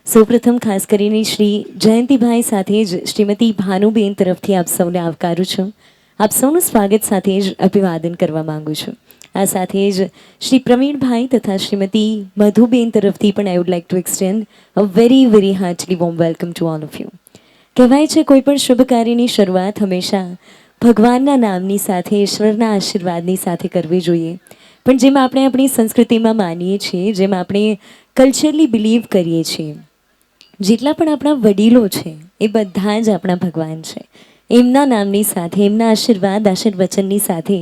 સૌપ્રથમ ખાસ કરીને શ્રી જયંતિભાઈ સાથે જ શ્રીમતી ભાનુબેન તરફથી આપ સૌને આવકારું છું. આપ સૌનું સ્વાગત સાથે જ અભિવાદન કરવા માંગુ છું. આ સાથે જ શ્રી પ્રવીણભાઈ તથા શ્રીમતી મધુબેન તરફથી પણ I would like to extend a very heartily warm welcome to all of you. કહેવાય છે કોઈ પણ શુભ કાર્યની શરૂઆત હંમેશા ભગવાનના નામની સાથે, ઈશ્વરના આશીર્વાદની સાથે કરવી જોઈએ. પણ જેમ આપણે આપણી સંસ્કૃતિમાં માનીએ છીએ, જેમ આપણે કલ્ચરલી બિલીવ કરીએ છીએ, જેટલા પણ આપણા વડીલો છે એ બધા જ આપણા ભગવાન છે. એમના નામની સાથે, એમના આશીર્વચનની સાથે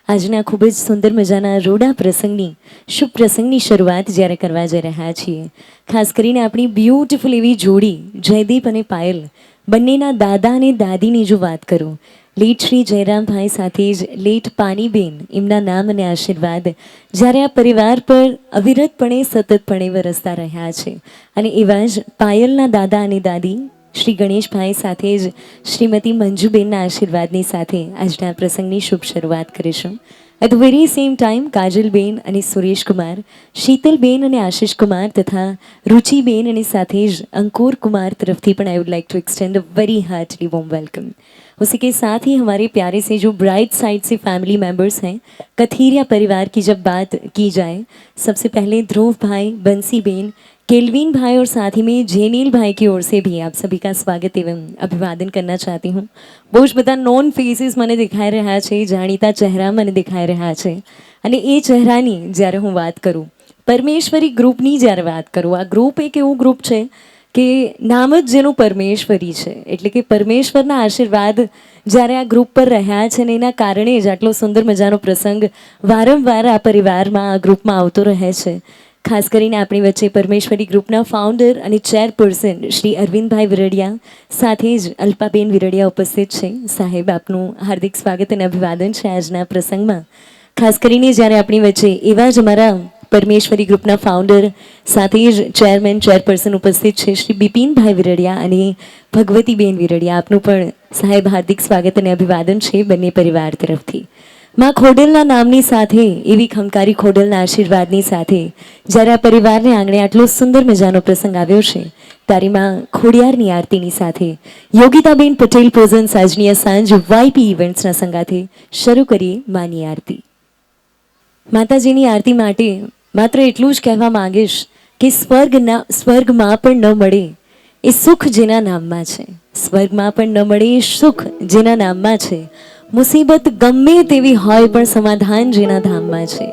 આજના ખૂબ જ સુંદર મજાના રૂડા પ્રસંગની, શુભ પ્રસંગની શરૂઆત જ્યારે કરવા જઈ રહ્યા છીએ, ખાસ કરીને આપણી બ્યુટિફુલ એવી જોડી જયદીપ અને પાયલ બંનેના દાદા અને દાદીની જો વાત કરું, લેટ શ્રી જયરામભાઈ સાથે જ લેટ પાનીબેન, એમના નામ અને આશીર્વાદ જ્યારે આ પરિવાર પર અવિરતપણે સતતપણે વરસતા રહ્યા છે. અને એવા જ પાયલના દાદા અને દાદી શ્રી ગણેશભાઈ સાથે જ શ્રીમતી મંજુબેનના આશીર્વાદની સાથે આજના પ્રસંગની શુભ શરૂઆત કરીશું. At the very same time Kajalben અને સુરેશકુમાર, શીતલબેન અને આશીષકુમાર તથા रुचिबेन અને સાથે જ अंकुर कुमार तरफ थी પણ I would like to extend a very heartly warm welcome. उसी के साथ ही हमारे प्यारे से जो ब्राइट साइड से फैमिली मेम्बर्स हैं, कथीरिया परिवार की जब बात की जाए, सबसे पहले ध्रुव भाई, बंसी बेन, केल्विन भाई और साथ ही में जेनील भाई की ओर से भी आप सभी का स्वागत एवं अभिवादन करना चाहती हूँ. બહુ જ બધા નોન ફેસીસ મને દેખાઈ રહ્યા છે, જાણીતા ચહેરા મને દેખાઈ રહ્યા છે. અને એ ચહેરાની જ્યારે હું વાત કરું, પરમેશ્વરી ગ્રુપની જ્યારે વાત કરું, આ ગ્રુપ એક એવું ગ્રુપ છે કે નામ જ જેનું પરમેશ્વરી છે, એટલે કે પરમેશ્વરના આશીર્વાદ જ્યારે આ ગ્રુપ પર રહ્યા છે ને એના કારણે જ આટલો સુંદર મજાનો પ્રસંગ વારંવાર આ પરિવારમાં, આ ગ્રુપમાં આવતો રહે છે. ખાસ કરીને આપણી વચ્ચે પરમેશ્વરી ગ્રુપના ફાઉન્ડર અને ચેરપર્સન શ્રી અરવિંદભાઈ વિરડિયા સાથે જ અલ્પાબેન વિરડિયા ઉપસ્થિત છે. સાહેબ, આપનું હાર્દિક સ્વાગત અને અભિવાદન છે આજના પ્રસંગમાં. ખાસ કરીને જ્યારે આપણી વચ્ચે એવા જ અમારા પરમેશ્વરી ગ્રુપના ફાઉન્ડર સાથે જ ચેરપર્સન ઉપસ્થિત છે શ્રી બિપિનભાઈ વિરડિયા અને ભગવતીબેન વિરડિયા. આપનું પણ સાહેબ હાર્દિક સ્વાગત અને અભિવાદન છે બંને પરિવાર તરફથી. માં ખોડલના નામની સાથે, એવી ખમકારી ખોડલના આશીર્વાદની સાથે જ્યારે આ પરિવારને આંગણે આટલો સુંદર મજાનો પ્રસંગ આવ્યો છે, તારી માં ખોડિયારની આરતીની સાથે યોગિતાબેન પટેલ પ્રેઝન્સ આજની સાંજ વાયપી ઇવેન્ટ્સના સંગાથે શરૂ કરીએ માની આરતી. માતાજીની આરતી માટે માત્ર એટલું જ કહેવા માંગીશ કે સ્વર્ગમાં પણ ન મળે એ સુખ જેના નામમાં છે, સ્વર્ગમાં પણ ન મળે એ સુખ જેના નામમાં છે, મુસીબત ગમે તેવી હોય પણ સમાધાન જેના ધામમાં છે,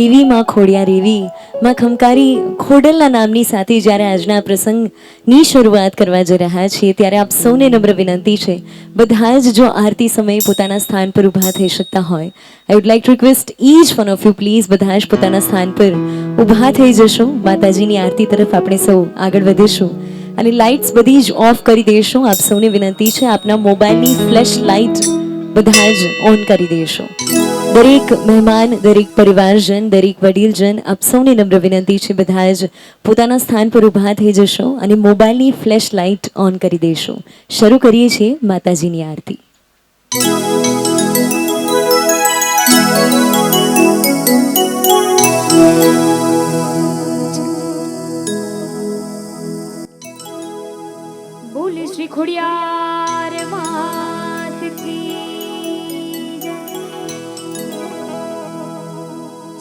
એવી માં ખોડિયાર, એવી માં ખમકારી ખોડલના નામની સાથે જ્યારે આજના પ્રસંગની શરૂઆત કરવા જઈ રહ્યા છીએ, ત્યારે આપ સૌને નમ્ર વિનંતી છે, બધા જ જો આરતી સમયે પોતાના સ્થાન પર ઊભા થઈ શકતા હોય, I would like to request each one of you, please બધા જ પોતાના સ્થાન પર ઊભા થઈ જશો. માતાજીની આરતી તરફ આપણે સૌ આગળ વધીશું અને લાઇટ્સ બધી જ ઓફ કરી દઈશું. આપ સૌને વિનંતી છે, આપના મોબાઈલની ફ્લેશ લાઇટ બધા જ ઓન કરી દેશો. દરેક મહેમાન, દરેક પરિવારજન, દરેક વડીલજન, આપ સૌને નમ્ર વિનંતી છે, બધા જ પોતાના સ્થાન પર ઊભા થઈ જશો અને મોબાઈલની ફ્લેશ લાઇટ ઓન કરી દેશો. શરૂ કરીએ છીએ માતાજીની આરતી. બોલ શ્રી ખોડિયાર માત કી.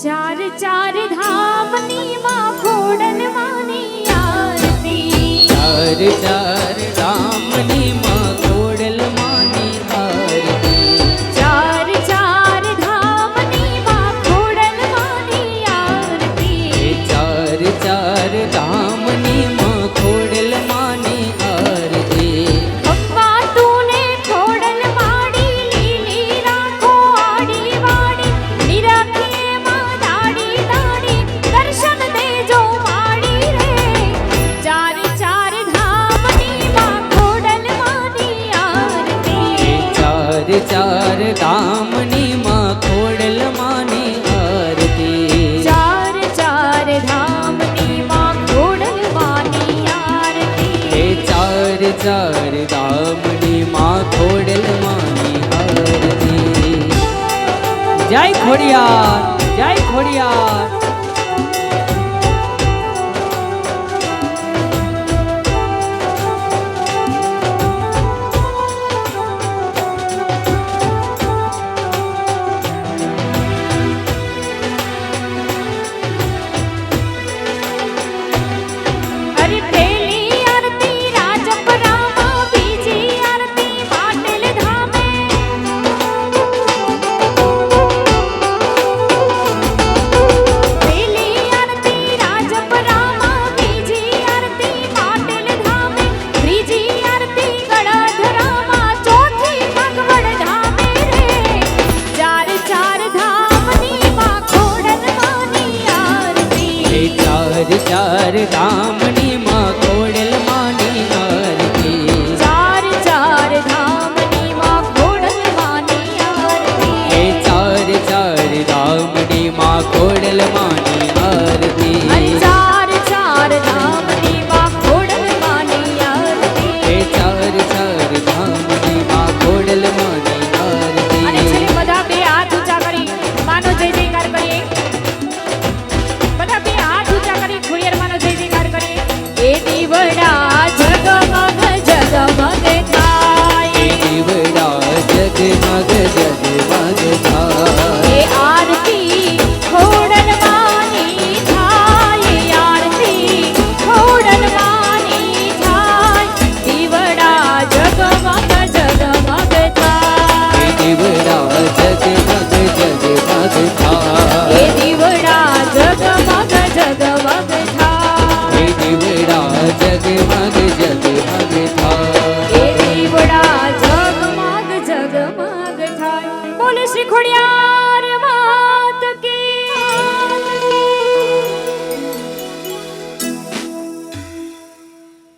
ચાર ચાર ધામની માં ખોડલ માની આરતી, ચાર ચાર ધામની માં ખોડલ માની આરતી, ચાર ચાર ધામની માં ખોડલ માની આરતી, ચાર ચાર ધામની માં ખોડલ માની આરતી. અપ્પા તુને ખોડલ માડી, લીલી રાખો આડી વાડી, નિરાખીએ માં દાડી દાડી, દર્શન દેજો માડી રે. ચાર ચાર ધામની માં ખોડલ માની આરતી, ચાર ચાર ધામની માં ખોડલ માની આરતી, ચાર ચાર ધામની માં ખોડલ માની આરતી, ચાર ચાર ધામની માં ખોડલ માની આરતી. જય ખોડિયાર, જય ખોડિયાર. દીવડા જગમગ જગમગ થાય દીવડા જગમગ જગમગ થાય એ આરતી ખોડલવાની થાય આરતી ખોડલવાની થાય દીવડા જગમગ જગમગ થાય દીવડા જગમગ જગમગ થાય એ દીવડા જગમગ જગમગ થાય એ દીવડા જગમગ જગમગ થાય એ દીવડા જગમગ જગમગ થાય બોલ શ્રી ખોડિયાર માત કી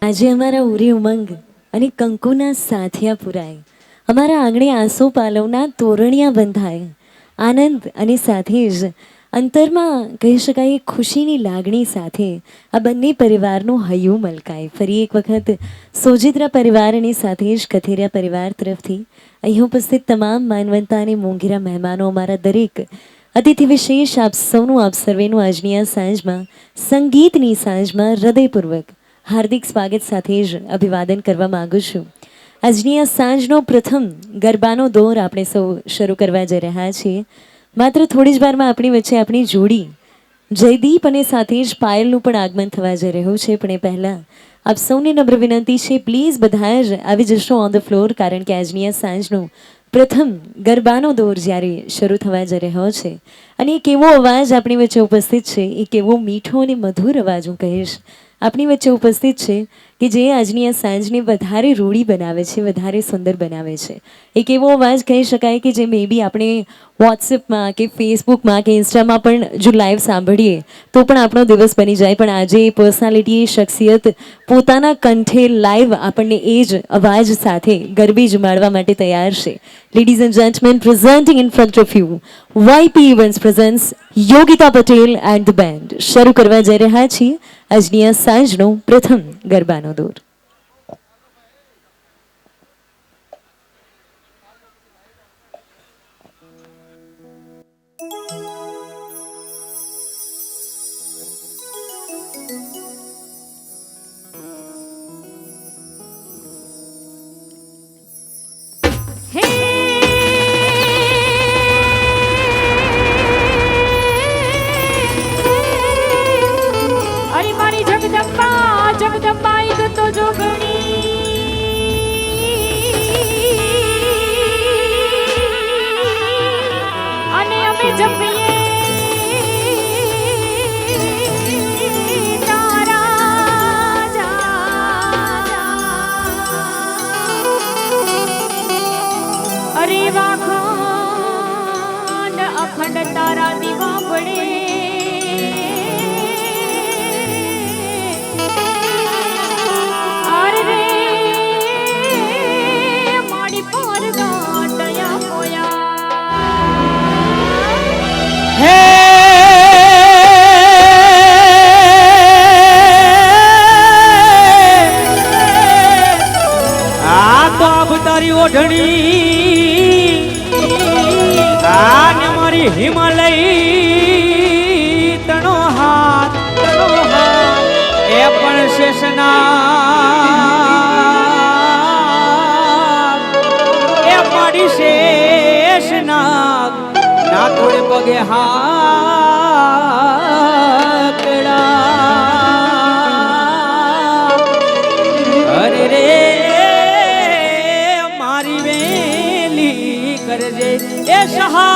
આજે અમારા ઉરી ઉમંગ અને કંકુના સાથિયા પુરાય, અમારા આંગણે આસો પાલવના તોરણિયા બંધાય, આનંદ અને સાથે જ અંતરમાં કહી શકાય ખુશીની લાગણી સાથે આ બંને પરિવારનું હૈયું મલકાય. ફરી એક વખત સોજિત્રા પરિવાર અને સાથે જ કથેરિયા પરિવાર તરફથી અહીં ઉપસ્થિત તમામ માનવંતા અને મોંઘેરા મહેમાનો, અમારા દરેક અતિથિ વિશેષ આપ સૌનું આપ સર્વેનું આજની આ સાંજમાં, સંગીતની સાંજમાં હૃદયપૂર્વક હાર્દિક સ્વાગત સાથે જ અભિવાદન કરવા માગું છું. આજની આ સાંજનો પ્રથમ ગરબાનો દોર આપણે સૌ શરૂ કરવા જઈ રહ્યા છીએ. માત્ર થોડી જ વારમાં આપણી વચ્ચે આપણી જોડી જયદીપ અને સાથે જ પાયલનું પણ આગમન થવા જઈ રહ્યું છે. પણ એ પહેલાં આપ સૌને નમ્ર વિનંતી છે, પ્લીઝ બધા જ આવી જશો ઓન ધ ફ્લોર, કારણ કે આજની આ સાંજનો પ્રથમ ગરબાનો દોર જ્યારે શરૂ થવા જઈ રહ્યો છે અને એક એવો અવાજ આપણી વચ્ચે ઉપસ્થિત છે, એક એવો મીઠો અને મધુર અવાજ હું કહીશ આપણી વચ્ચે ઉપસ્થિત છે કે જે આજની આ સાંજને વધારે રૂડી બનાવે છે, વધારે સુંદર બનાવે છે. એક એવો અવાજ કહી શકાય કે જે મે બી આપણે વોટ્સએપમાં કે ફેસબુકમાં કે ઇન્સ્ટામાં પણ જો લાઈવ સાંભળીએ તો પણ આપણો દિવસ બની જાય. પણ આજે એ પર્સનાલિટી, એ શખ્સિયત પોતાના કંઠે લાઈવ આપણને એ જ અવાજ સાથે ગરબી જમાડવા માટે તૈયાર છે. Ladies and gentlemen, presenting in front of you YP events presents Yogita Patel and the band. શરૂ કરવા જઈ રહ્યા છીએ આજની આ સાંજનો પ્રથમ ગરબાનો દોર. હે અરે મારી જગદંબા જગદંબા એક તો જોગણી અને અમે જપીએ તારા અરે વાખંડ અખંડ તારા દીવા પડે અરે રે માડી પર ગાંટયા પોયા હે આ તો અવતારી ઓઢણી આ ને મારી હિમાલય તણો હાથ એ પણ શેષનાગ એ મારી શેષનાગ ના થોડે પગે હાકડા અરે રે મારી વેલી કરજે એ સહા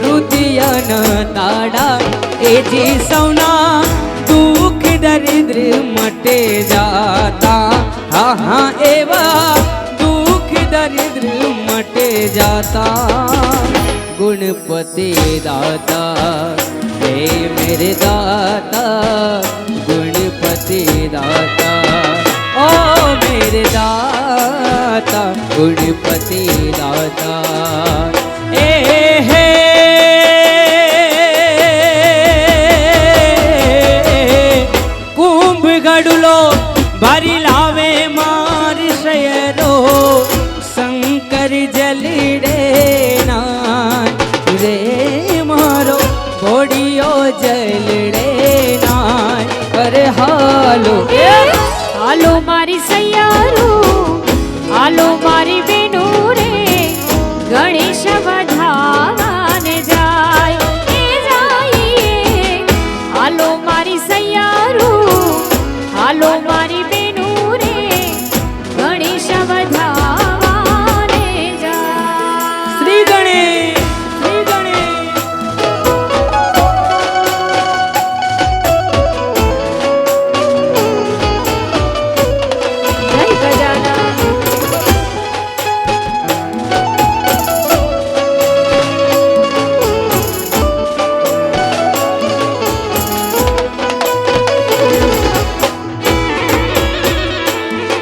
રુદિયાના તાડા એજી સૌના દુઃખ દરિદ્ર મટે જાતા હા હા એવા દુઃખ દરિદ્ર મટે જાતા गुणपति दाता हे मेरे दाता गुणपति दाता ओ मेरे दाता गुणपति दाता ए हे कुंभ गडुलो भरी लावे मार शयरो शंकर जलडे रे मारो घोड़ियो जलड़े नाय अरे हालो હાલો મારી સૈયારું હાલો મારી બેનો રે ગણેશ વધાવાને જાય એ જાય હાલો મારી સૈયારું હાલો મારી બેનો રે ગણેશ વધાવાને જાય श्री गणेश श्री गणेश જય ગજાનન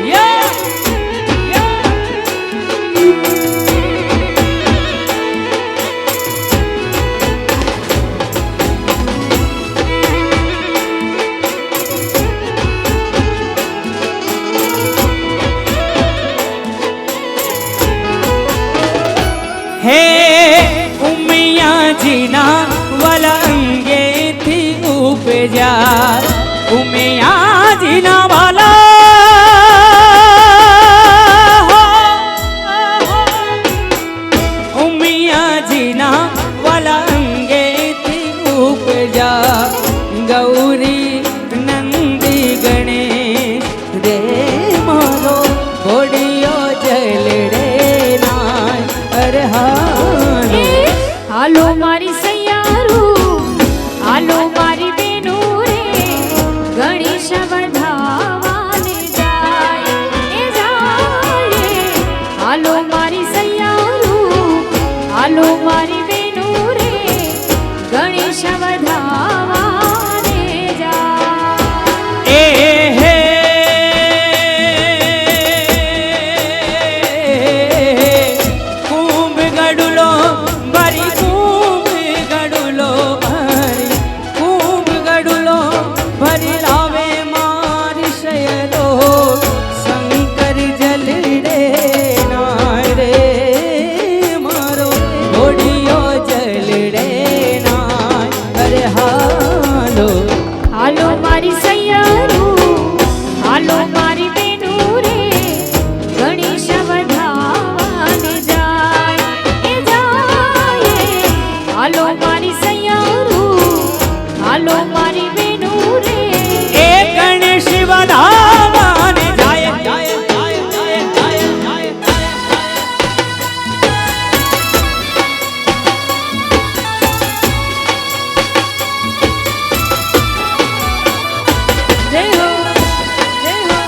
या या हे उमिया जीना वाला अंगे थी उपजा उमिया जीना वाला उमिया जीना वाला अंगे थी उपजा गौरी नंदी गणेश रे मारो घोड़ियो जलड़े नाय अरे हालो હાલો મારી સૈયારું હાલો મારી બેનો રે ગણેશ વધાવાને જાય એ જાય હાલો મારી સૈયારું હાલો મારી બેનો રે ગણેશ વધાવાને જાય ए हे कुंभ गडुलो भरी कुंभ गडुलो भरी लावे मारी शयरो शंकर जलडे नाय रे मारो घोड़ियो जलडे नाय अरे हालो હાલો મારી સૈયારું હાલો મારી બેનો રે ગણેશ વધાવાને જાય એ જાય હાલો મારી સૈયારું હાલો મારી બેનો રે ए गणेश वधावाने जाय जाय जाय जाय जाय जाय જય હો જય હો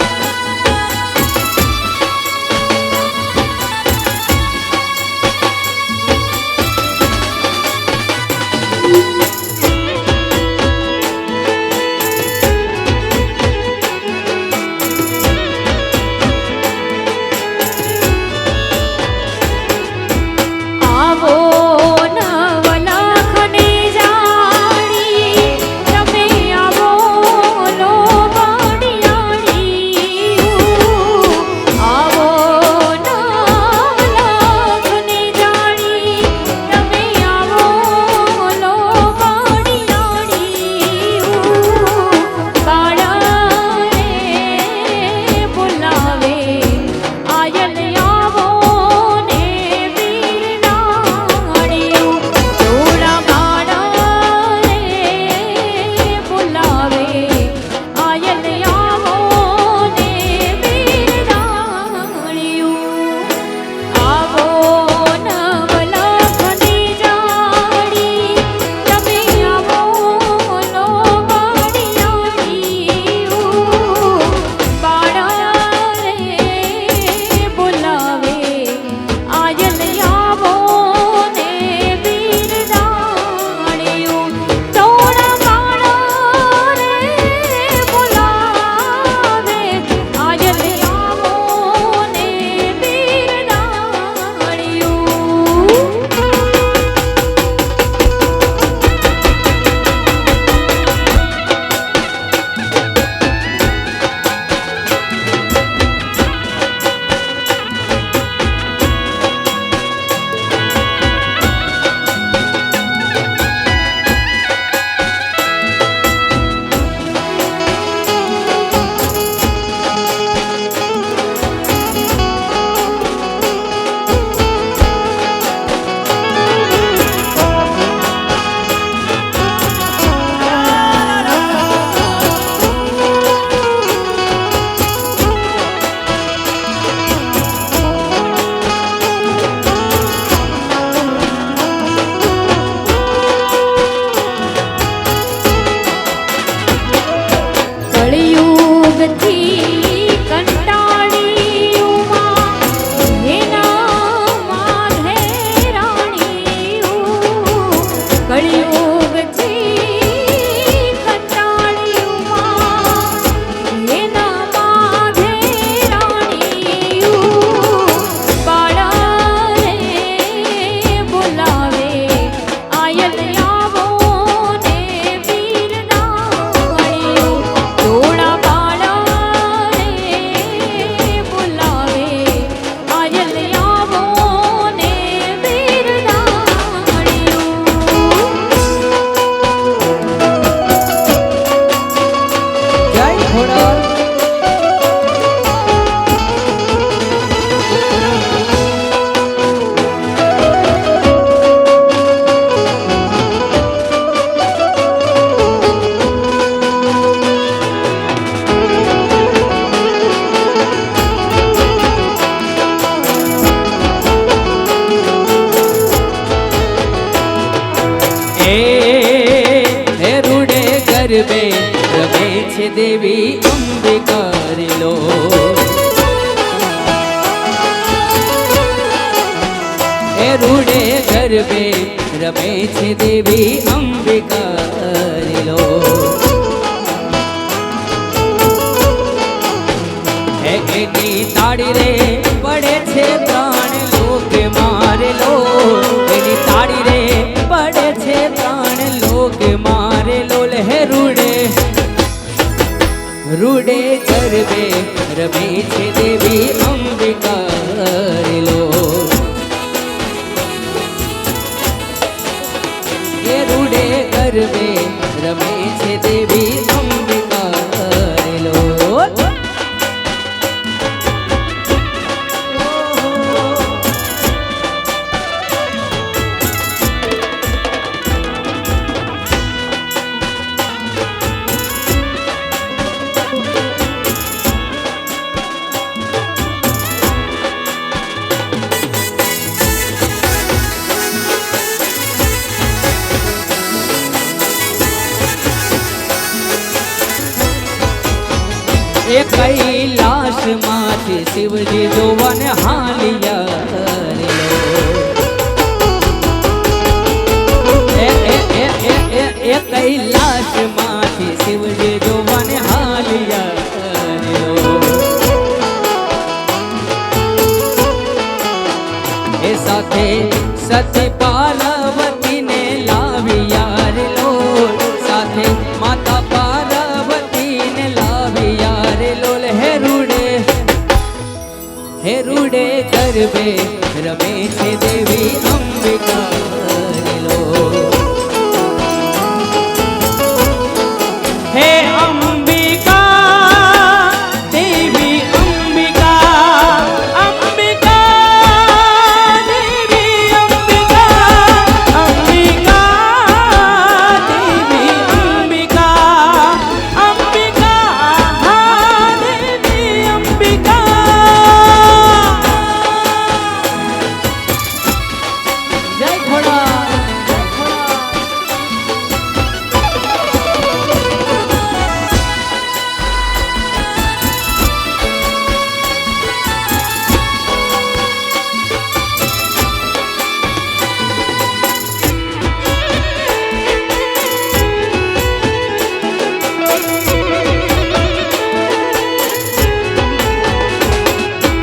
ગરબે રમે છે દેવી અંબિકા રે લો. એ રૂડે ગરબે રમે છે દેવી અંબિકા રે લો. એની તાળી રે પડે છે પ્રાણ લોક મારે લો. એની તાળી રે પડે છે પ્રાણ લોક મારે લો. હે રૂડે રૂડે ગરબે રમે છે દેવી અંબિકા રે લો. એ રૂડે ગરબે રમે છે દેવી અંબિકા રે લો. એ કૈલાસ માંથી શિવજી જોવાને હાલિયા રે લો. એ કૈલાસ માંથી શિવજી જોવાને હાલિયા રે લો. એ સાથે સતી પાર્વતી ને લાવ્યા રે લો. સાથે માતા પાર્વતી ને લાવ્યા રે લો. હે રૂડે ગરબે રમે છે દેવી અંબિકા રે લો. હે અંબિકા દેવી અંબિકા અંબિકા દેવી અંબિકા અંબિકા દેવી અંબિકા અંબિકા દેવી અંબિકા. જય ખોડા જય ખોડા.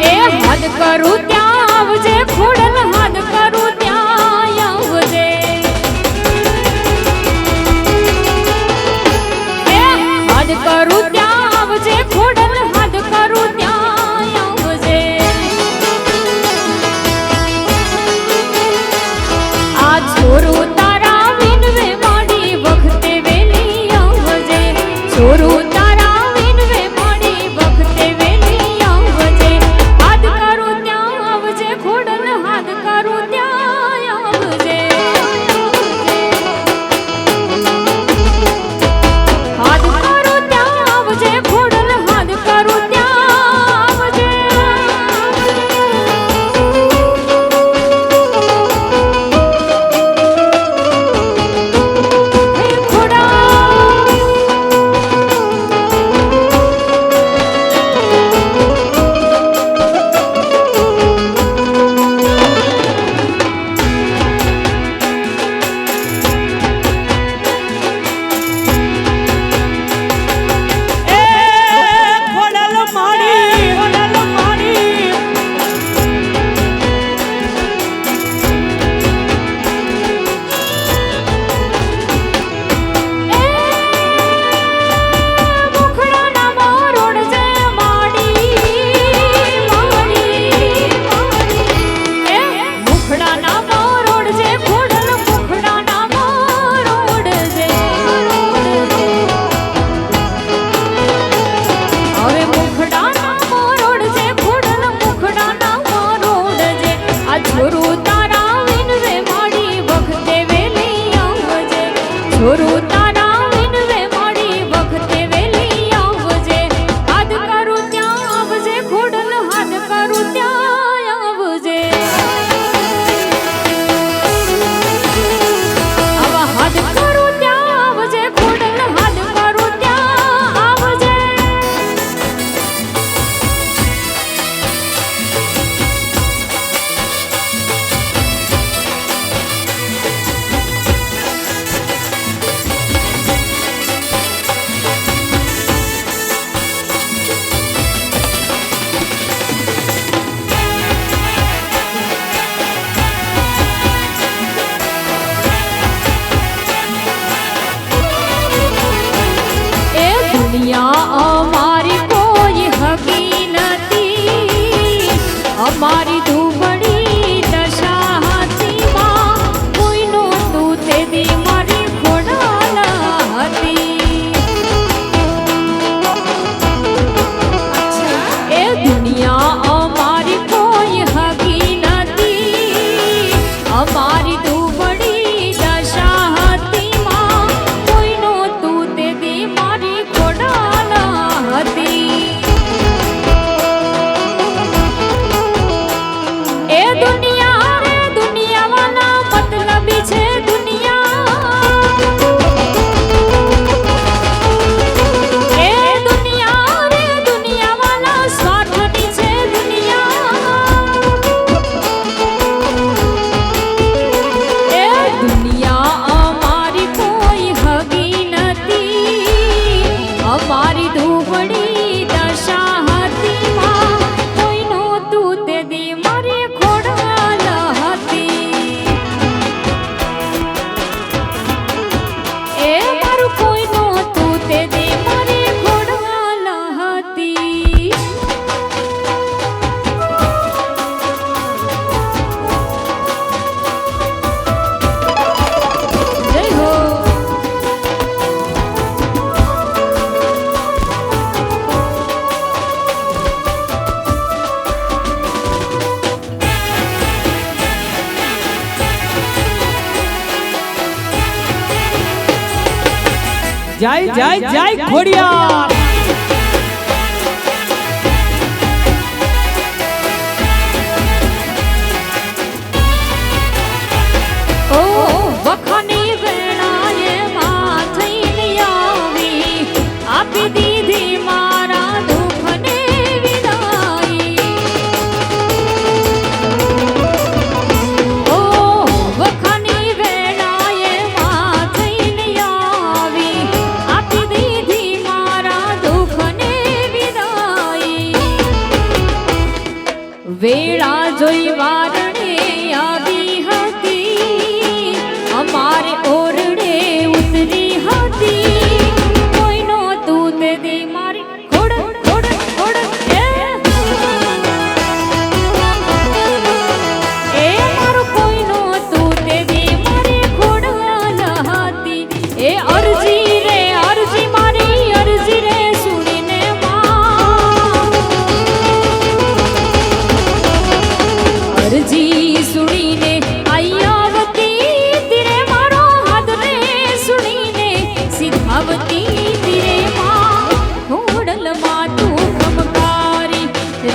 એ હદ કરું ત્યાં આવજે ખોડલ હદ કરું ત્યાં આવજે. એ હદ કરું ત્યાં આવજે ખોડલ હદ કરું ત્યાં આવજે. આ છોરું તારા વિનવે માડી વખતે વેલી આવજે. છોરું તારા વિનવે માડી વખતે વેલી આવજે. હાથ કરું ત્યાં આવજે ખોડલ હાથ કરું ત્યાં આવજે. હાથ કરું ત્યાં આવજે ખોડલ હાથ કરું ત્યાં આવજે. હે ખોડા છોરું તારા વિનવે માડી વખતે વેલી આવજે. હાથ કરું ત્યાં આવજે ખોડલ હાથ કરું ત્યાં આવજે. આવા હાથ કરું ત્યાં આવજે ખોડલ હાથ જય જય જય ખોડિયાર ઓ વખાની વેળાએ માં થઈને આવી આપી દીધી મારા દુઃખને વિદાઈ ઓ વખાની વેળાએ માં થઈને આવી આપી દીધી મારા દુઃખને વિદાઈ વેળા જોઈ વારણે આવી હતી અમારે ઓરડે ઉતરી હતી કોઈનો તું તે દી મારી ખોડ ખોડ ખોડ એ મારું કોઈનો તું તે દી મારી ખોડ હતી એ અરજી રે અરજી મારી અરજી રે સુણીને માં અરજી સુણીને આયાવતી તીરે મારો હાથ રે સુણીને સીધાવતી તીરે માં ખોડલમાં તું ખમકારી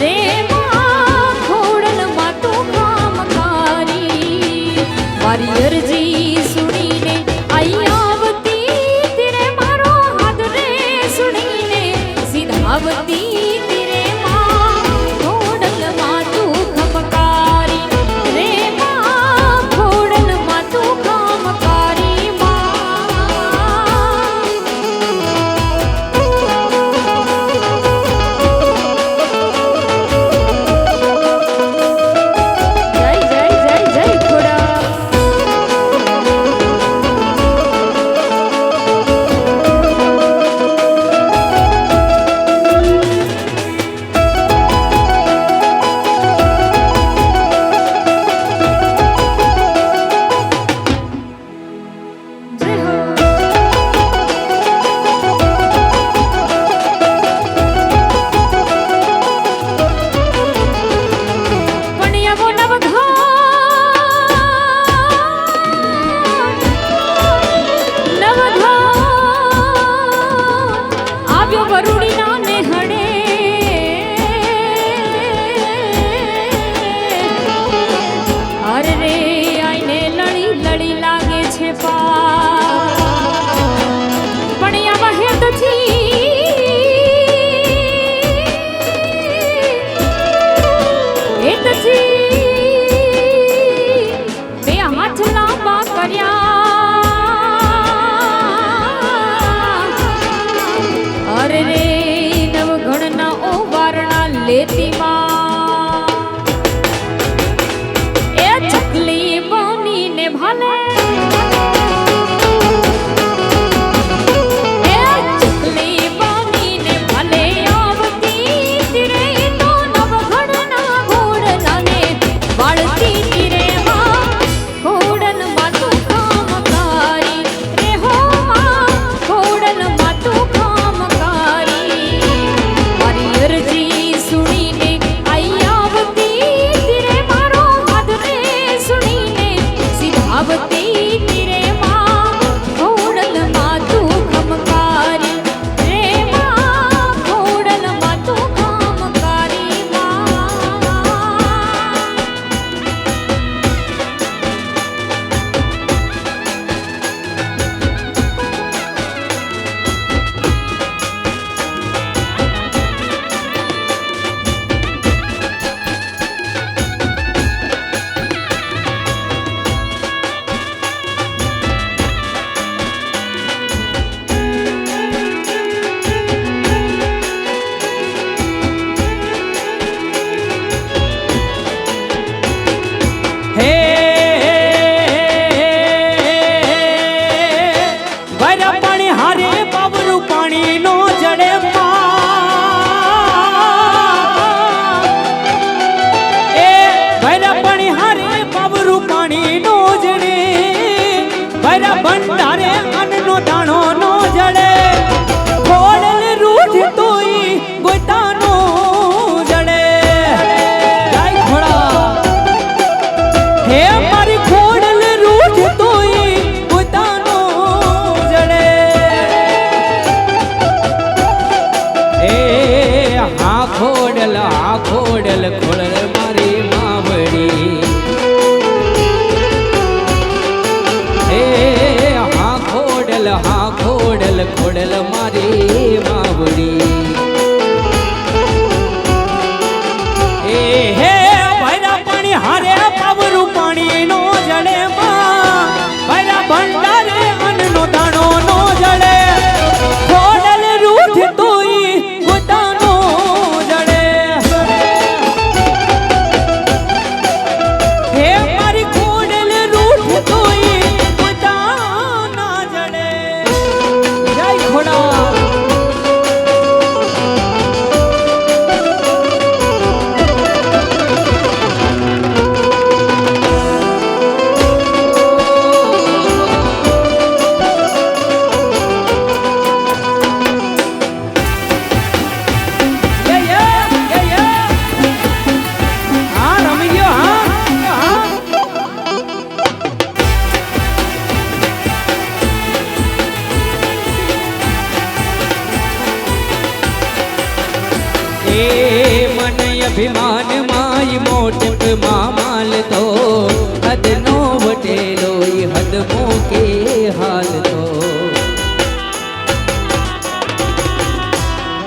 રે માં ખોડલમાં તું ખમકારી મારી અરજી સુણીને આયાવતી તીરે મારો હાથ રે સુણીને સીધાવતી તીરે માં ખોડલમાં તું ખમકારી રે માં ખોડલમાં તું ખમકારી જય જય જય જય ખોડા જય હો પણિયાવો નવઘાટ આવ્યો વરુડીના નેહડે અરે રે આઈને લડી લડી લાગે છે પણિયામાં હેતથી બે હાથ લાંબા કર્યા અરે રે નવગણના ઓવારણા લેતી માં એ ચકલી બનીને ભલે એ ચકલી બનીને ભલે આવતી તીરે તો નવગણના ઘોડલાને વાળતી તીરે માં ઘોડલમાં તું કામકારી રે હો માં ઘોડલમાં તું કામકારી મારી અરજી સુણીને આઈ આવતી તીરે મારો હાથ રે સુણીને સીધાવતી તીરે માં ઘોડલમાં તું ખમકારી રે માં ઘોડલમાં તું ખમકારી માં હે વરા પાણી હારે બાબરું પાણી નો જડે એ વરા પાણી હારે બાબરું પાણી નો જડે વરા ભંડારે અન્નનો દાણો નો જડે ખોડલ રૂઠ તોય ગોતાનો જડે જય ખોડા હે મારી ખોડલ રૂઠ તોય પોતાનો જડે ખોડલ મારી માવડી એ હે ભૈરા પાણી હારે પાવરું પાણી નો જડે માં ભૈરા ભંડારે અન્નનો દાણો નો જડે ખોડલ રૂઠ તોય ગોતાનો જડે હે મારી ખોડલ રૂઠ તોય ગોતાના જડે જય ખોડા અભિમાન માય મોટપ માલ તો હદ નો વટેલો હદ મોકે હાલ તો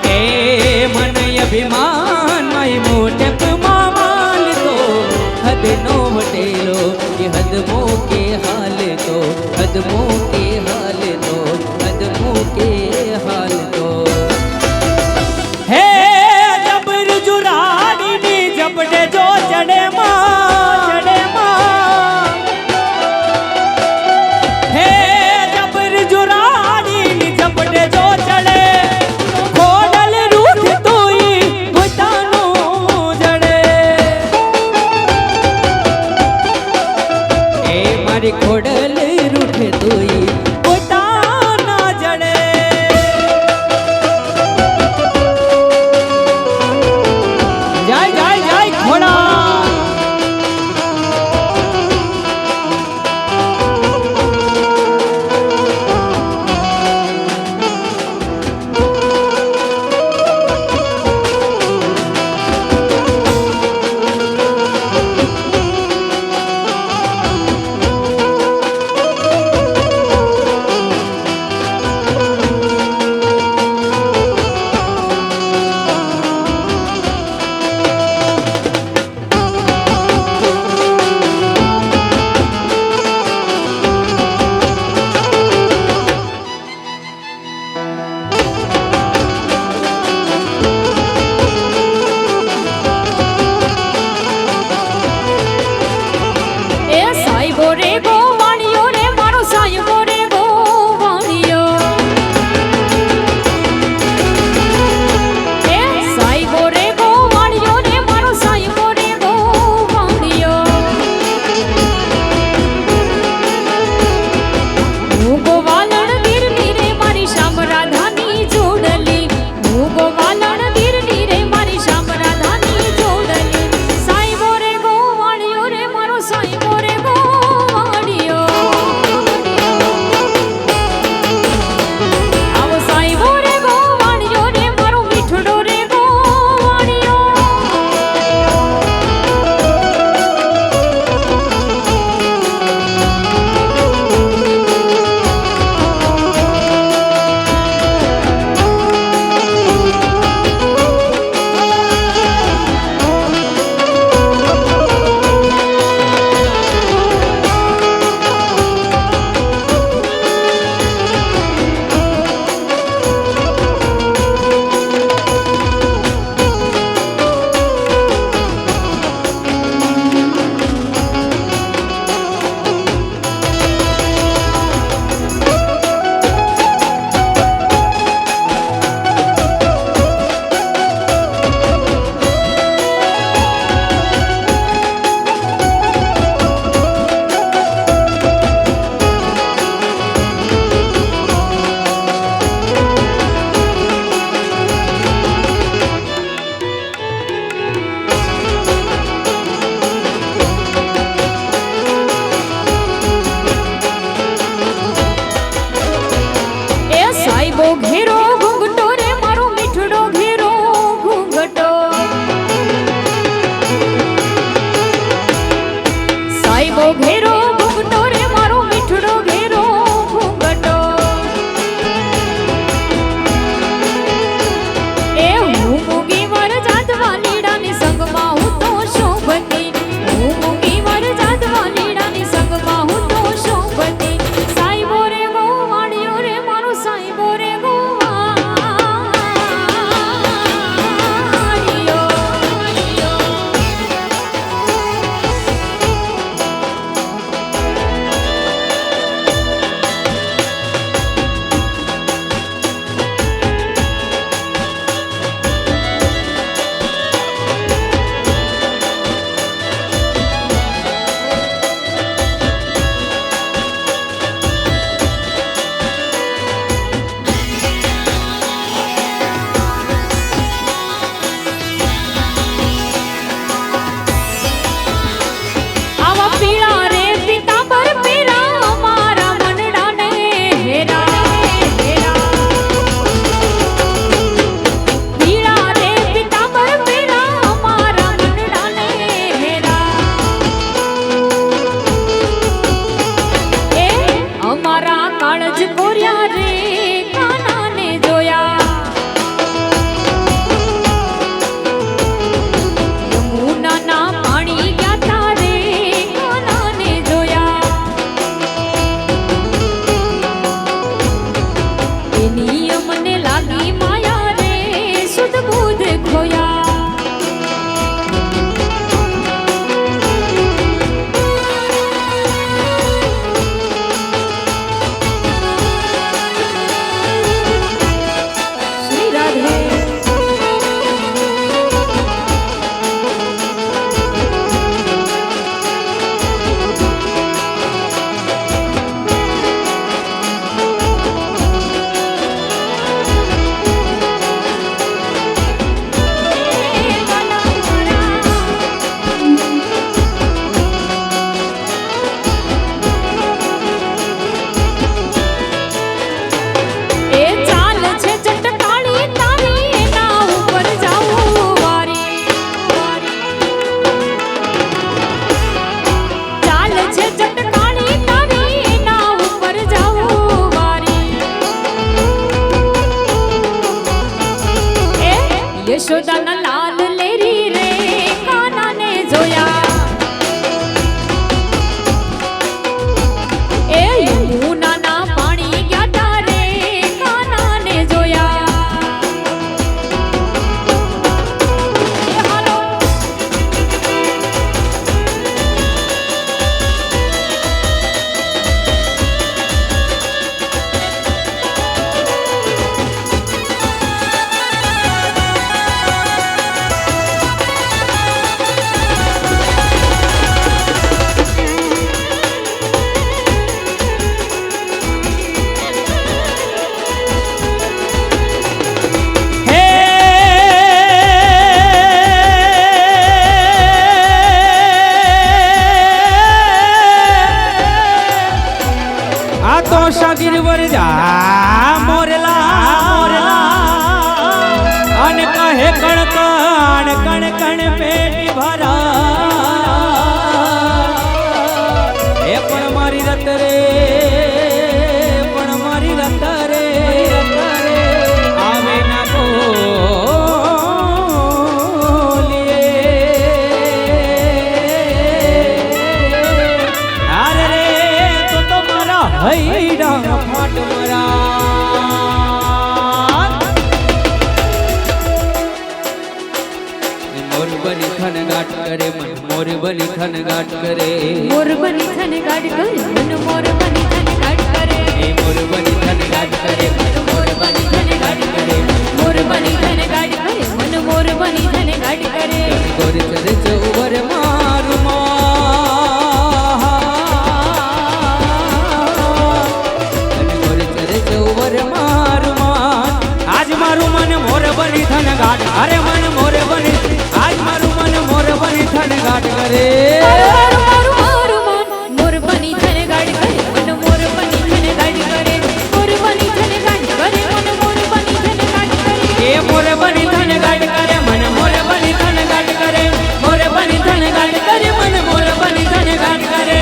એ મન અભિમાન માય મોટપ માલ તો હદ નો વટેલો હદ મોકે હાલ તો હદ મોકે હાલ તો હદ મોકે હાલ તો હે જપડે જો ચડે માં હે જબર જુરાડી જપડે જો ચડે ખોડલ રૂઠ તોય ગોતાનો જડે એ મારી ખોડલ રૂઠ તોય ગોતાના જડે જય જય કાળજ કોર્યા રે કાનાને જોયા યમુનાના પાણી ગયા તા રે કાનાને જોયા એની મને લાગી માયા રે શુદ્ધ બુદ્ધ ખોયા શ્રી રાધે એ ચાલ છે ચટકાળી તારી એના ઉપર જાવું વારી ચાલ છે ચટકાળી તારી એના ઉપર જાવું વારી એ યશોદાના લાલ લેરી રે કાનાને જોયા એ યમુનાના પાણી ગયા તા રે કાનાને જોયા એ હાલો હે આ તો શાગીર વરજા મોરલા અને કહે કણ કણ પેટી ભરા એ પણ મારી રત રે પણ મારી રત રે આવે ના બોલીએ અરે રે તો મારા હૈડા ફાટ મરા મોર બની થન ગાટ કરે મન મોર બની થન ગાટ કરે મોર બની થન ગાડ કરે મન મોર બની થન ગાડ કરે એ મોર બની થન ગાટ કરે મન મોર બની થન ગાટ કરે મોર બની થન ગાડ કરે મન મોર બની થન ગાડ કરે ગોર ચરે ચૌવર મારું અને ગોર ચરે ચૌવર મારું આજ મારું મન મોર બની થન ગાટ અરે મન મોર બની આજ મારું મન મોર બની થન ગાટ કરે મારું મારું મારું મન મોર બની થન ગાડ કરે મન મોર બની થન ગાડ કરે મોર બની થન ગાડ કરે મન મોર બની થન ગાડ કરે એ મોર બની થન ગાટ કરે મન મોર બની થન ગાટ કરે મોર બની થન ગાટ કરે મન મોર બની થન ગાટ કરે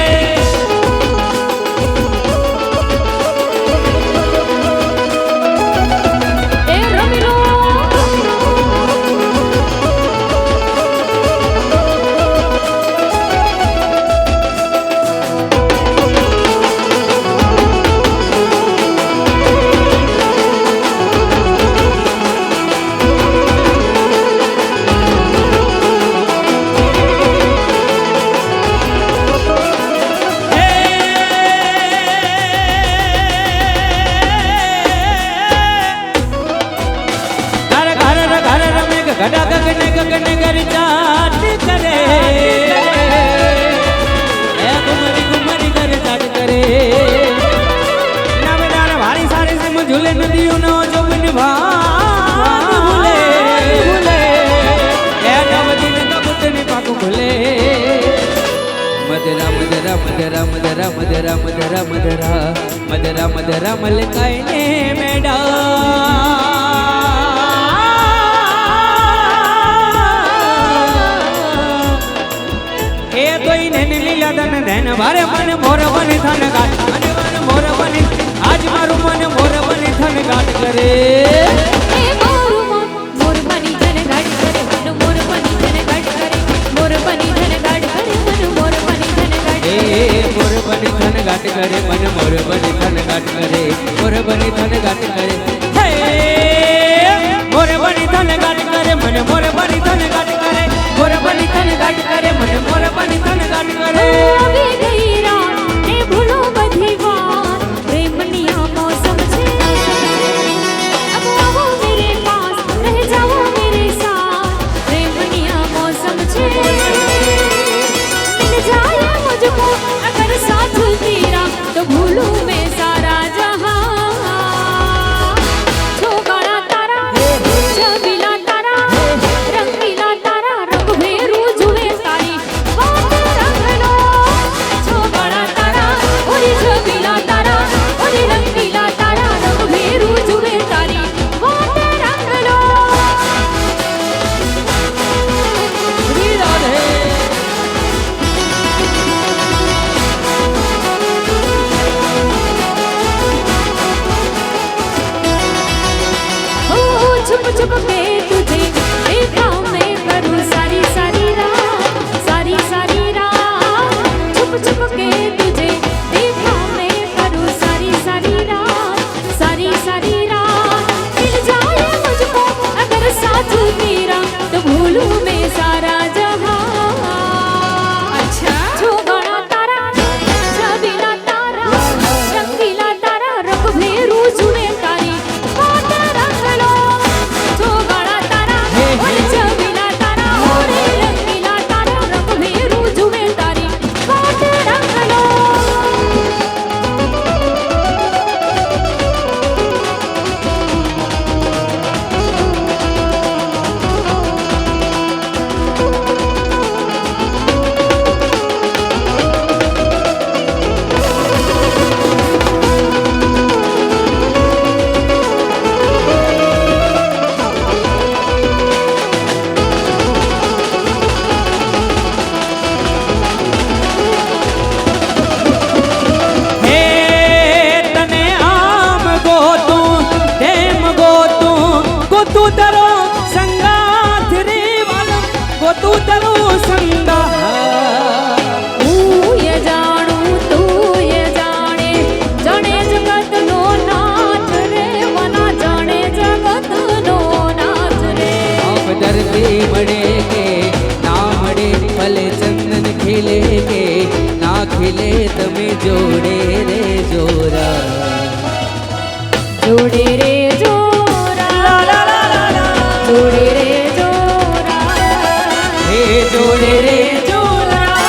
એ રમી લો ગડા ગગને ગરી ચાટ કરે એ ગુમરી ગર ચાટ કરે નામેદાર વાળી સારી સિમ ઝૂલે નદીઓનો જોબન ભાગ ભૂલે એ નવદીન કબૂતરની પાક ભૂલે મધરા મધરા મધરા મધરા મધરા મધરા મધરા મધરા મધરા મલકાઈ ને મેડા લીલા ધન ધન ભારે મને મોર બની થન ગાટ અને મને મોર બની આજ મોર બની તન ગાટ કરે હે મોર બની તન ગાટ કરે મને મોર બની તન ગાટ કરે મોર બની તન ગાટ કરે મને મોર બની તન ગાટ કરે આવી ગઈ રાત ને ભૂલો બધી વાત પ્રેમની આ મૌસમ છે अब आओ मेरे पास रह जाओ मेरे साथ प्रेमनी आ मौसम छे मिल जाए मुझको अगर साथ तेरा तो भूलूं मैं सारा जहां छोगाड़ा तारा छबीला तारा रंगीला तारा रंग भेरू जुए तारी बात रंग लो छोगाड़ा तारा ओरी छबीला तारा ओरी रंगीला तारा रंग भेरू जुए तारी बात रंग लो શ્રી રાધે ओ छुप छुप के तुझे देखा मैं करूं सारी सारी रात छुप छुप के तुझे देखा मैं करूं सारी सारी रात मिल जाए मुझको अगर साथ तेरा तो भूलूं मैं सारा जहां अच्छा छोगाड़ा तारा छबीला तारा रंगीला तारा रंग भेरू जुए तारी बात रंग लो छोगाड़ा तारा ओरे छबीला तारा ओरे रंगीला तारा रंग भेरू जुए तारी बात रंग लो હે તને આમ ગોતું તેમ ગોતું તારો સંગાથ રે વાલમ ગોતું તારો સંગાથ હું એ જાણું તું એ જાણે જાણે જગતનો નાથ રે મના જાણે જગતનો નાથ રે આપ દર્દી મળે કે ના મળે ભલે ચંદન ખીલે કે ના ખીલે તમે જોડે રે જોરા જોડે રે જોરા જોડે રે જોરા હે જોડે રે જોરા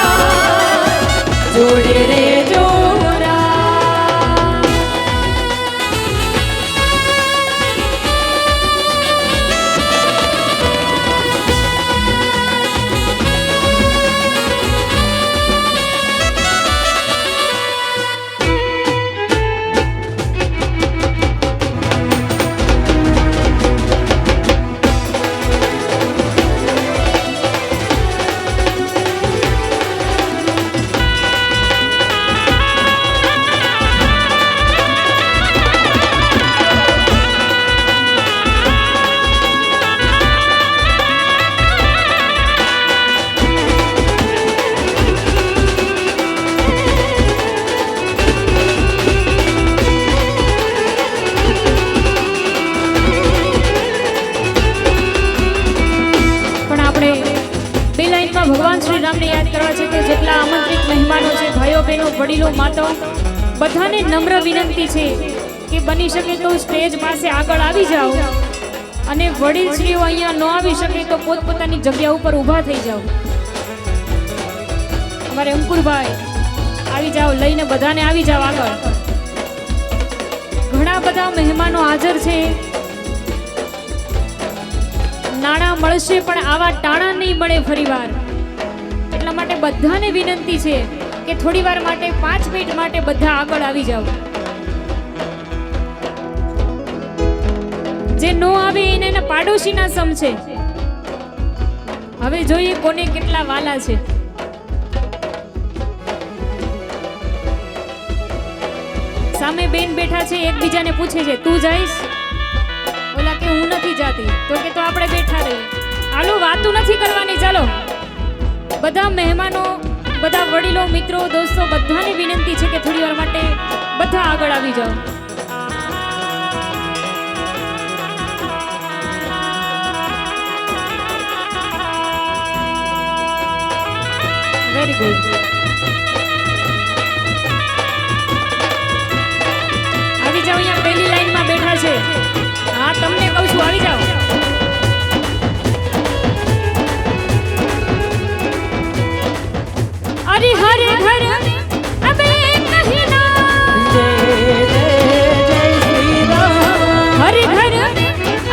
જોડે રે જોરા પણ આપણે બે લાઈનમાં ભગવાન શ્રી રામને યાદ કરવા છે કે જેટલા આમંત્રિત મહેમાનો છે ભાઈઓ બહેનો વડીલો માતાઓ બધાને નમ્ર વિનંતી છે કે બની શકે તો સ્ટેજ પાસે આગળ આવી જાઓ અને વડીલશ્રીઓ અહીંયા ન આવી શકે તો પોતપોતાની જગ્યા ઉપર ઊભા થઈ જાઓ અમારે અંકુરભાઈ આવી જાઓ લઈને બધાને આવી જાઓ આગળ ઘણા બધા મહેમાનો હાજર છે નાણાં મળશે પણ આવા ટાણા નહીં મળે ફરીવાર એટલા માટે બધાને વિનંતી છે કે થોડી વાર માટે 5 મિનિટ માટે બધા આગળ આવી જાઓ જે નો આવે એને એના પાડોશીના સમ છે હવે જોઈએ કોને કેટલા વાલા છે સામે બેન બેઠા છે એકબીજાને પૂછે છે તું જઈશ ઓલા કે હું નથી જાતી તો કે તો આપણે બેઠા રહીએ હાલો વાતું નથી કરવાની ચાલો બધા મહેમાનો બધા વડીલો મિત્રો દોસ્તો બધાને વિનંતી છે કે થોડી વાર માટે બધા આગળ આવી જાઓ વેરી ગુડ. આવી જાઓ, અહીંયા પહેલી લાઈનમાં બેઠા છે. હા, તમને કહું છું, આવી જાઓ. અરે હરે ઘર અબે કहीं ના, જય જય જય શ્રી રામ. हर घर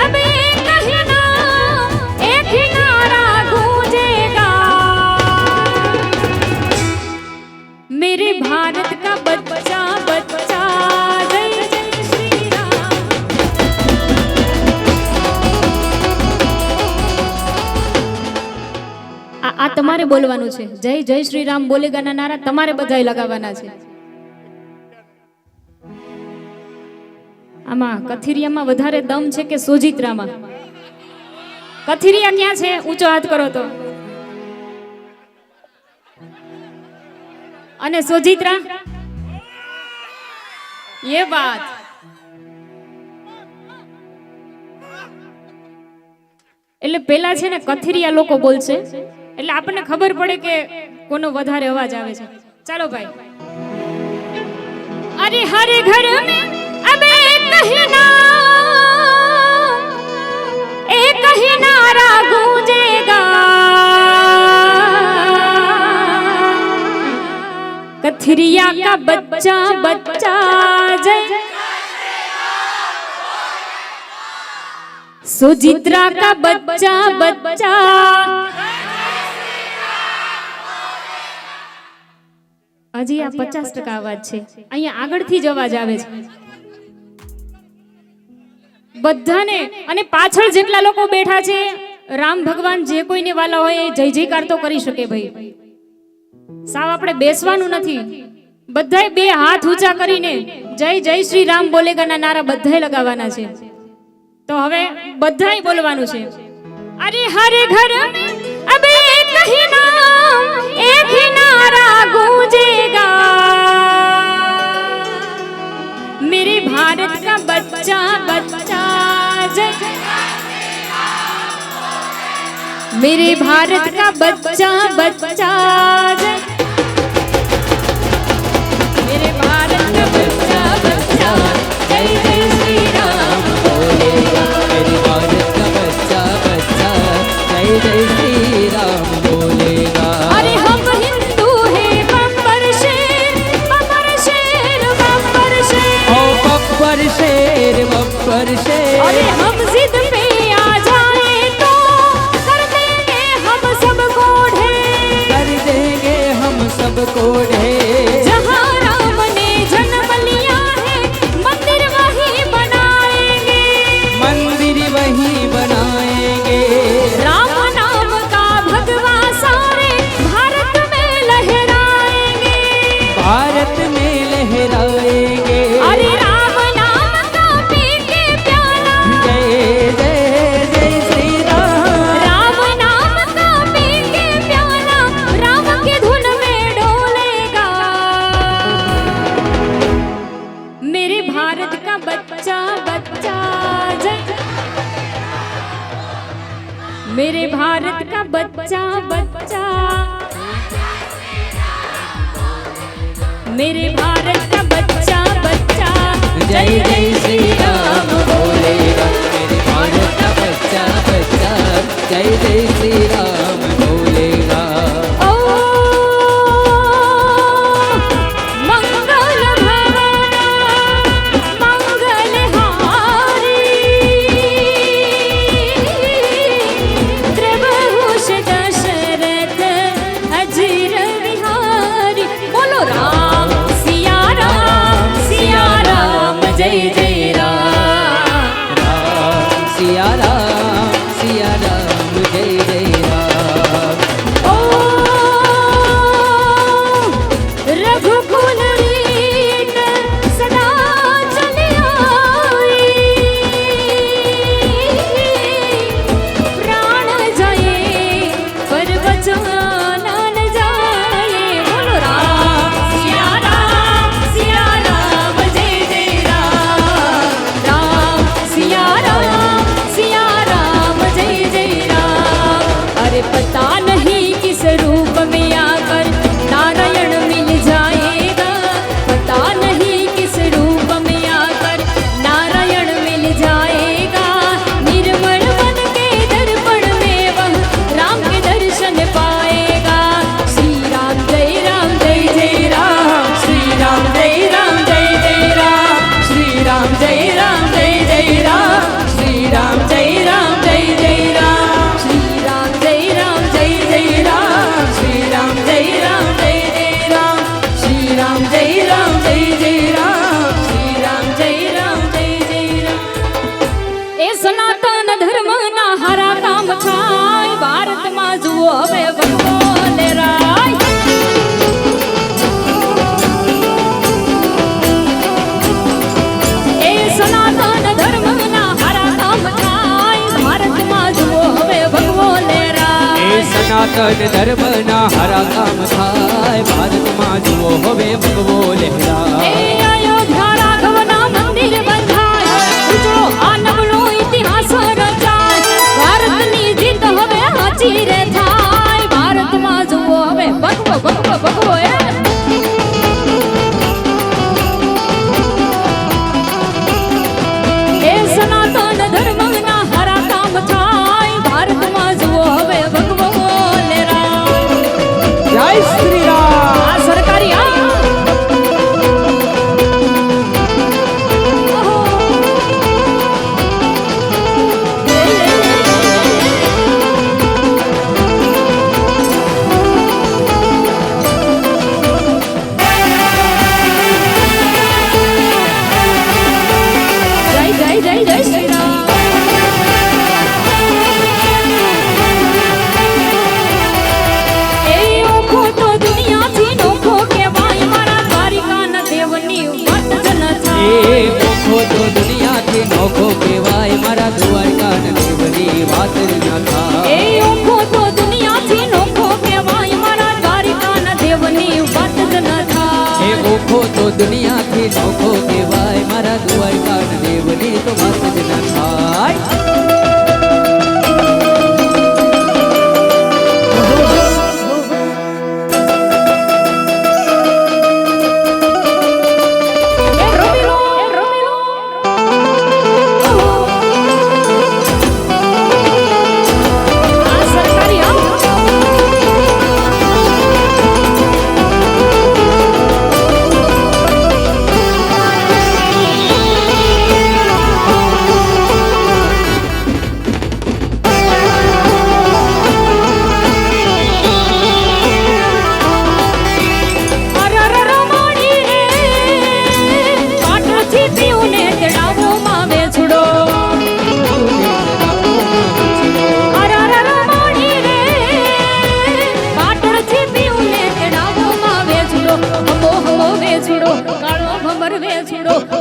अब एक ही नाम, एक ही नारा गूंजेगा, मेरे भारत का बच्चा बच्चा जय जय श्री राम. આ તમારે બોલવાનું છે. જય જય શ્રી રામ બોલેગા ના નારા તમારે બધાય લગાવવાના છે. આમાં કથિરિયામાં વધારે દમ છે કે સોજિત્રામાં? કથિરિયા ક્યાં છે? ઊંચો હાથ કરો તો. અને સોજિત્રા? ये बात. એટલે પેલા છે ને કથિરિયા લોકો બોલશે, એટલે આપણને ખબર પડે કે કોનો વધારે અવાજ આવે છે. ચાલો ભાઈ. અરે હરે ઘર મેં अब एक ही नाम, एक ही नारा गूंजेगा, कथरिया का बच्चा बच्चा जय, सुजित्रा का बच्चा बच्चा. હજી આ 50% અવાજ છે, અહીંયા આગળથી જ અવાજ આવે છે બધાને. અને પાછળ જેટલા લોકો બેઠા છે, રામ ભગવાન જે કોઈને વાલા હોય એ જય જયકાર તો કરી શકે ભાઈ. સાવ આપણે બેસવાનું નથી, બધાય બે હાથ ઊંચા કરીને જય જય શ્રી રામ બોલેગા ના નારા બધાય લગાવવાના છે. તો હવે બધાય બોલવાનું છે. અરે હરે ઘર अब एक ही नाम, एक ही नारा गूंजेगा, मेरे भारत का बच्चा बच्चा जय, मेरे भारत का बच्चा बच्चा जय, मेरे भारत का बच्चा बच्चा जय जय श्री राम बोलेगा मेरे भारत का बच्चा बच्चा जय जय श्री राम बोलेगा. अरे हम हिंदू हैं बब्बर शेर बब्बर शेर बब्बर शेर, ओ बब्बर शेर बब्बर शेर. अरे हम जिद पे आ जाए तो कर देंगे हम सबको ढेर, कर देंगे हम सबको ढेर. जहाँ राम ने जन्म लिया है मंदिर वहीं बनाएंगे, मंदिर वहीं बनाएंगे. राम नाम का भगवा सारे भारत में लहराएंगे, भारत में लहराएंगे. अरे राम नाम का पी के प्याला, जय जय जय श्री राम. राम नाम का पी के प्याला राम की धुन में डोलेगा, मेरे भारत का बच्चा बच्चा जय, मेरे भारत का बच्चा बच्चा, मेरे भारत का बच्चा बच्चा जय जय श्री राम बोलेगा मेरे भारत का बच्चा बच्चा जय जय श्री राम बोलेगा. ओ मंगल भवन मंगलहारी, त्रिभुज दशरथ अजीर विहारी, बोलो राम सिया राम जय जय સનાતન ધર્મના હારા કામ થાય ભારતમાં જુઓ હવે ભગવો લહેરાય એ અયોધ્યા રાઘવના મંદિર બંધાય ઉજળો આ નવલો ઇતિહાસ રચાય ભારતની જીત હવે હાચી રે થાય ભારતમાં જુઓ હવે ભગવો ભગવો ભગવો એ સનાતન ધર્મના હારા કામ થાય ભારતમાં જુઓ હવે ભગવો લહેરાય જય શ્રી રામ આ સરકારી જય જય જય શ્રી રામ એ ઓખો તો દુનિયાથી નોખો કહેવાય મારા દ્વારિકાના દેવની વાત જ ન થાય એ ઓખો તો દુનિયાથી નોખો કહેવાય મારા દ્વારકા દેવની વાત જ ન થાય એ ઓખો તો દુનિયાથી નોખો કહેવાય મારા દ્વારિકાના દેવની વાત જ ન એ થાય ઓખો તો દુનિયાથી નોખો કહેવાય મારા દ્વારકા દેવની તો વાત જ ન થાય એ રમીલો આ સરકારી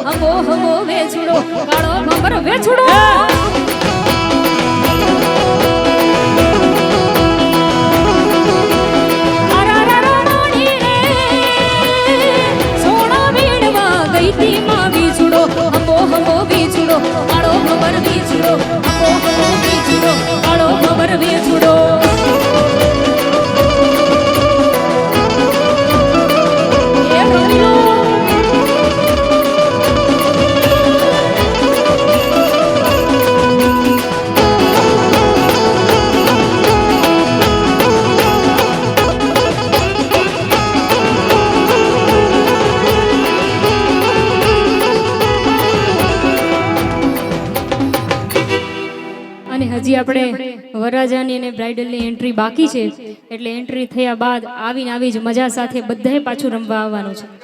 હમો હમો વેચુડો કાળો ભમર વેચુડો સોના વીણવા ગઈ તી માં વીજુડો હમો હમો વીજુડો કાળો ભમર વીજુડો હમો હમો વીજુડો કાળો ભમર વીજુડો એ રમીલો અને હજી આપણે વરરાજાની અને બ્રાઇડલની એન્ટ્રી બાકી છે એટલે એન્ટ્રી થયા બાદ આવીને આવી જ મજા સાથે બધાએ પાછું રમવા આવવાનું છે.